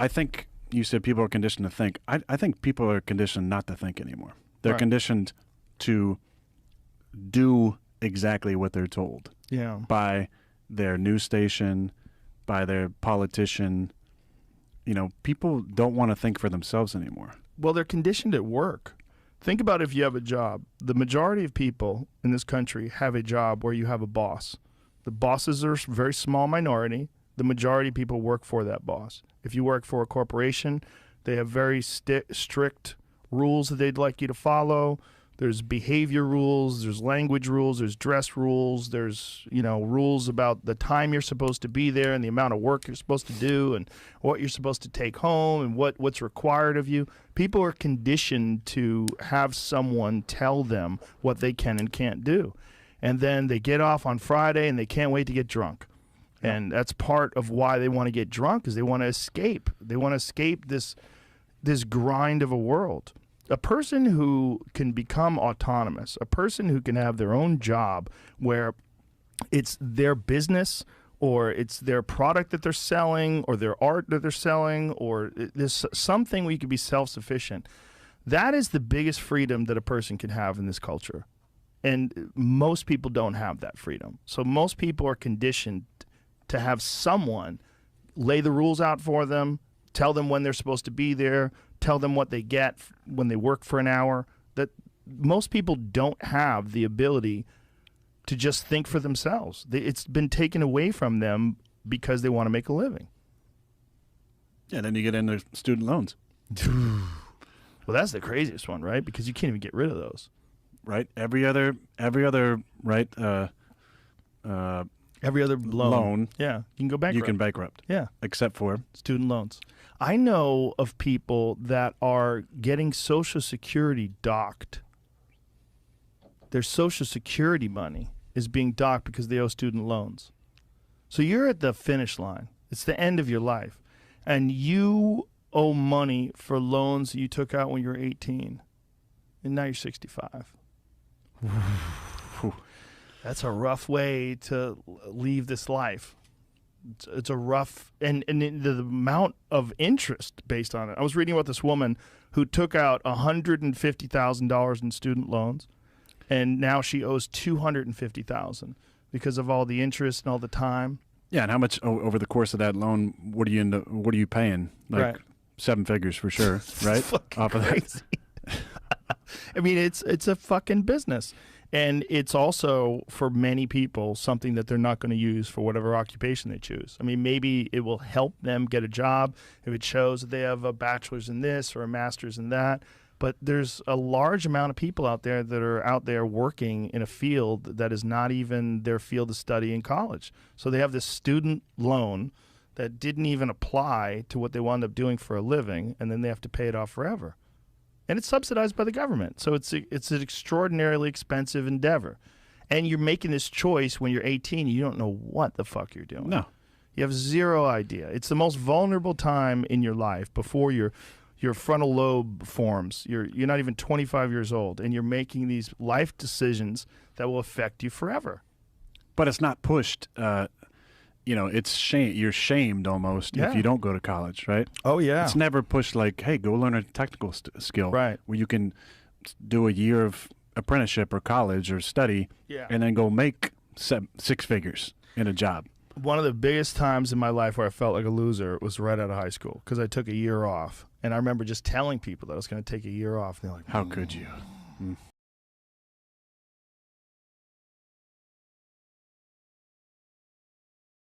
I think you said people are conditioned to think. I think people are conditioned not to think anymore. They're conditioned to do exactly what they're told. Yeah. By their news station, by their politician. You know, people don't want to think for themselves anymore. Well, they're conditioned at work. Think about if you have a job. The majority of people in this country have a job where you have a boss. The bosses are a very small minority. The majority of people work for that boss. If you work for a corporation, they have very strict rules that they'd like you to follow. There's behavior rules, there's language rules, there's dress rules, there's, you know, rules about the time you're supposed to be there and the amount of work you're supposed to do and what you're supposed to take home and what's required of you. People are conditioned to have someone tell them what they can and can't do. And then they get off on Friday and they can't wait to get drunk. And that's part of why they want to get drunk, is they want to escape. They want to escape this grind of a world. A person who can become autonomous, a person who can have their own job where it's their business or it's their product that they're selling or their art that they're selling or there's something where you can be self-sufficient, that is the biggest freedom that a person can have in this culture. And most people don't have that freedom. So most people are conditioned to have someone lay the rules out for them, tell them when they're supposed to be there, tell them what they get when they work for an hour. That most people don't have the ability to just think for themselves. It's been taken away from them because they want to make a living. Yeah, then you get into student loans. Well, that's the craziest one, right? Because you can't even get rid of those. Right? Every other right every other loan. Yeah, you can go bankrupt. You can bankrupt. Yeah. Except for student loans. I know of people that are getting Social Security docked. Their Social Security money is being docked because they owe student loans. So you're at the finish line. It's the end of your life. And you owe money for loans that you took out when you were 18. And now you're 65. That's a rough way to leave this life. It's a rough, and the amount of interest based on it. I was reading about this woman who took out $150,000 in student loans, and now she owes $250,000 because of all the interest and all the time. Yeah, and how much over the course of that loan? What are you paying? Like right. 7 figures for sure, right? Off of that. I mean, it's a fucking business. And it's also, for many people, something that they're not going to use for whatever occupation they choose. I mean, maybe it will help them get a job if it shows that they have a bachelor's in this or a master's in that. But there's a large amount of people out there that are out there working in a field that is not even their field of study in college. So they have this student loan that didn't even apply to what they wound up doing for a living, and then they have to pay it off forever. And it's subsidized by the government. So it's an extraordinarily expensive endeavor. And you're making this choice when you're 18. You don't know what the fuck you're doing. No. You have zero idea. It's the most vulnerable time in your life before your frontal lobe forms. You're not even 25 years old, and you're making these life decisions that will affect you forever. But it's not pushed. It's shame. You're shamed almost if you don't go to college, right? Oh, yeah. It's never pushed like, hey, go learn a technical skill. Right. Where you can do a year of apprenticeship or college or study and then go make 6 figures in a job. One of the biggest times in my life where I felt like a loser was right out of high school because I took a year off. And I remember just telling people that I was going to take a year off. And they're like, how could you?